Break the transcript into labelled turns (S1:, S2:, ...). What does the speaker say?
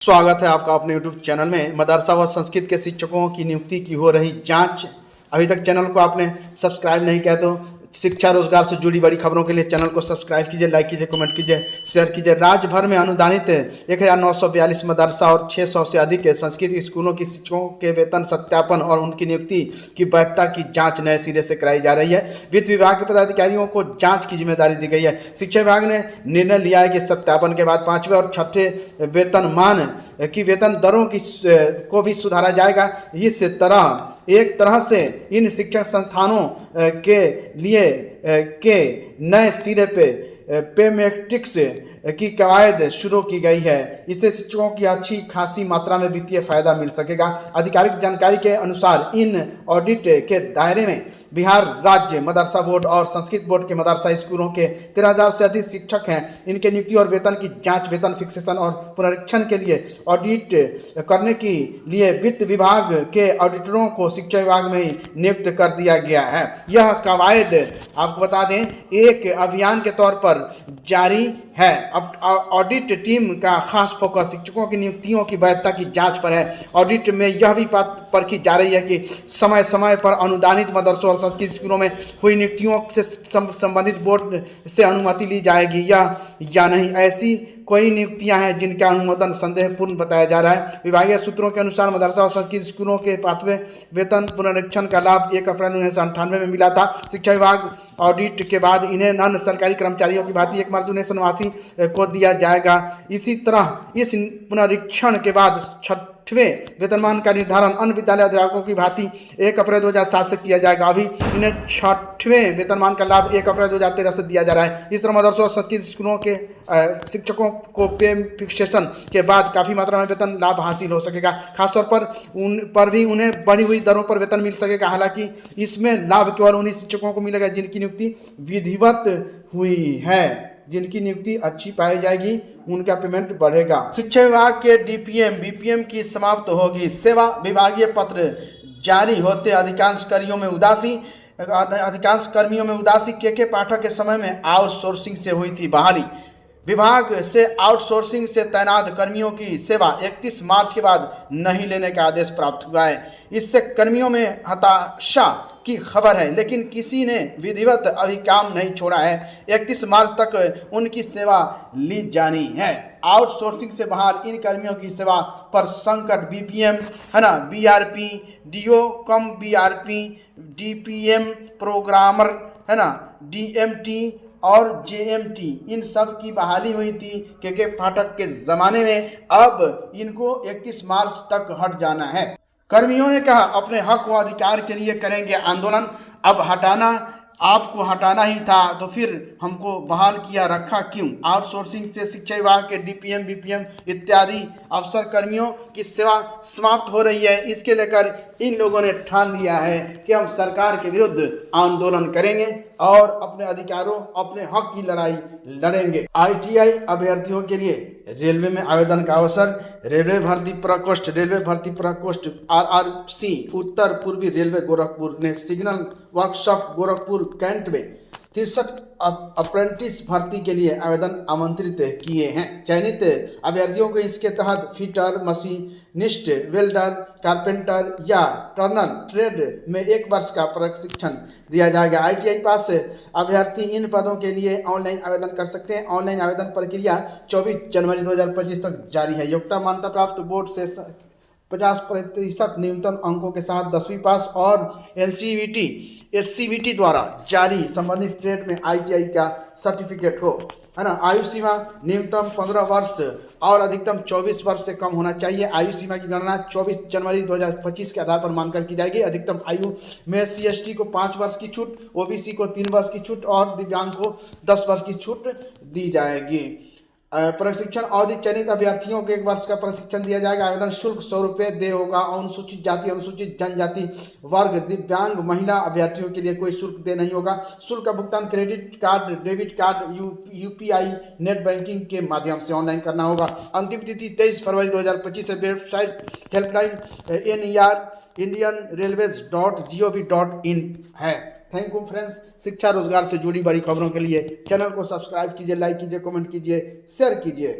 S1: स्वागत है आपका अपने YouTube चैनल में। मदरसा व संस्कृत के शिक्षकों की नियुक्ति की हो रही जांच। अभी तक चैनल को आपने सब्सक्राइब नहीं किया तो शिक्षा रोजगार से जुड़ी बड़ी खबरों के लिए चैनल को सब्सक्राइब कीजिए, लाइक कीजिए, कमेंट कीजिए, शेयर कीजिए। राज्य भर में अनुदानित 1942 मदरसा और 600 से अधिक संस्कृत स्कूलों की शिक्षकों के वेतन सत्यापन और उनकी नियुक्ति की वैधता की जांच नए सिरे से कराई जा रही है। वित्त विभाग के पदाधिकारियों को जांच की जिम्मेदारी दी गई है। शिक्षा विभाग ने निर्णय लिया है कि सत्यापन के बाद 5वें और 6ठे वेतनमान की वेतन दरों को भी सुधारा जाएगा। इस तरह एक तरह से इन शिक्षण संस्थानों के लिए के नए सिरे पे मैट्रिक्स की कवायद शुरू की गई है। इससे शिक्षकों की अच्छी खासी मात्रा में वित्तीय फायदा मिल सकेगा। आधिकारिक जानकारी के अनुसार इन ऑडिट के दायरे में बिहार राज्य मदरसा बोर्ड और संस्कृत बोर्ड के मदरसा स्कूलों के 13,000 से अधिक शिक्षक हैं। इनके नियुक्ति और वेतन की जांच, वेतन फिक्सेशन और पुनरीक्षण के लिए ऑडिट करने के लिए वित्त विभाग के ऑडिटरों को शिक्षा विभाग में ही नियुक्त कर दिया गया है। यह कवायद आपको बता दें एक अभियान के तौर पर जारी है। अब ऑडिट टीम का खास फोकस शिक्षकों की नियुक्तियों की वैधता की जांच पर है। ऑडिट में यह भी बात परखी जा रही है कि समय समय पर अनुदानित मदरसों और संस्कृत स्कूलों में हुई नियुक्तियों से संबंधित बोर्ड से अनुमति ली जाएगी या नहीं। ऐसी कोई नियुक्तियां हैं जिनका अनुमोदन संदेहपूर्ण बताया जा रहा है। विभागीय सूत्रों के अनुसार मदरसा और संस्कृत स्कूलों के 5वें वेतन पुनरीक्षण का लाभ 1 अप्रैल 1998 में मिला था। शिक्षा विभाग ऑडिट के बाद इन्हें अन्य सरकारी कर्मचारियों की भांति 1 मार्च 1989 को दिया जाएगा। इसी तरह इस पुनरीक्षण के बाद 6वें वेतनमान का निर्धारण अन्य विद्यालय अध्यापकों की भांति 1 अप्रैल 2007 से किया जाएगा। अभी इन्हें 6वें वेतनमान का लाभ 1 अप्रैल 2013 से दिया जा रहा है। इस तरह मदरसों और संस्कृत स्कूलों के शिक्षकों को पे फिक्सेशन के बाद काफ़ी मात्रा में वेतन लाभ हासिल हो सकेगा। खासतौर पर भी उन्हें बढ़ी हुई दरों पर वेतन मिल सकेगा। हालांकि इसमें लाभ केवल उन्हीं शिक्षकों को मिलेगा जिनकी नियुक्ति विधिवत हुई है। जिनकी नियुक्ति अच्छी पाई जाएगी उनका पेमेंट बढ़ेगा। शिक्षा विभाग के डीपीएम बीपीएम की समाप्त होगी। सेवा विभागीय पत्र जारी होते अधिकांश कर्मियों में उदासी के पाठक के समय में आउटसोर्सिंग से हुई थी बहाली। विभाग से आउटसोर्सिंग से तैनात कर्मियों की सेवा 31 मार्च के बाद नहीं लेने का आदेश प्राप्त हुआ है। इससे कर्मियों में हताशा की खबर है, लेकिन किसी ने विधिवत अभी काम नहीं छोड़ा है। 31 मार्च तक उनकी सेवा ली जानी है। आउटसोर्सिंग से बाहर इन कर्मियों की सेवा पर संकट बीपीएम है ना, BRP, DO cum BRP, DPM programmer है ना, डीएमटी और जेएमटी इन सब की बहाली हुई थी के पाठक के ज़माने में। अब इनको 31 मार्च तक हट जाना है। कर्मियों ने कहा अपने हक व अधिकार के लिए करेंगे आंदोलन। अब आपको हटाना ही था तो फिर हमको बहाल किया रखा क्यों। आउटसोर्सिंग से शिक्षा विभाग के डीपीएम बीपीएम इत्यादि अफसर कर्मियों की सेवा समाप्त हो रही है। इसके लेकर इन लोगों ने ठान लिया है कि हम सरकार के विरुद्ध आंदोलन करेंगे और अपने अधिकारों, अपने हक की लड़ाई लड़ेंगे। आईटीआई अभ्यर्थियों के लिए रेलवे में आवेदन का अवसर। रेलवे भर्ती प्रकोष्ठ आरआरसी उत्तर पूर्वी रेलवे गोरखपुर ने सिग्नल वर्कशॉप गोरखपुर कैंट में 63 अप्रेंटिस भर्ती के लिए आवेदन आमंत्रित किए हैं। चयनित अभ्यर्थियों को इसके तहत फिटर, मशीनिस्ट, वेल्डर, कारपेंटर या टर्नर ट्रेड में 1 वर्ष का प्रशिक्षण दिया जाएगा। आईटीआई पास अभ्यर्थी इन पदों के लिए ऑनलाइन आवेदन कर सकते हैं। ऑनलाइन आवेदन प्रक्रिया 24 जनवरी 2025 तक जारी है। योग्यता मान्यता प्राप्त बोर्ड से 50% न्यूनतम अंकों के साथ 10वीं पास और एससीबीटी द्वारा जारी संबंधित ट्रेड में आईटीआई का सर्टिफिकेट हो, है ना। आयु सीमा न्यूनतम 15 वर्ष और अधिकतम 24 वर्ष से कम होना चाहिए। आयु सीमा की गणना 24 जनवरी 2025 के आधार पर मानकर की जाएगी। अधिकतम आयु में सीएसटी को 5 वर्ष की छूट, ओबीसी को 3 वर्ष की छूट और दिव्यांग को 10 वर्ष की छूट दी जाएगी। प्रशिक्षण अवधि चयनित अभ्यर्थियों को 1 वर्ष का प्रशिक्षण दिया जाएगा। आवेदन शुल्क 100 रुपये देय होगा। अनुसूचित जाति, अनुसूचित जनजाति वर्ग, दिव्यांग महिला अभ्यर्थियों के लिए कोई शुल्क देय नहीं होगा। शुल्क का भुगतान credit card, debit card, UPI, net banking के माध्यम से ऑनलाइन करना होगा। अंतिम तिथि 23 फरवरी 2025 है। वेबसाइट हेल्पलाइन indianrailways.gov.in है। Thank you friends. शिक्षा रोजगार से जुड़ी बड़ी खबरों के लिए चैनल को सब्सक्राइब कीजिए, लाइक कीजिए, कमेंट कीजिए, शेयर कीजिए।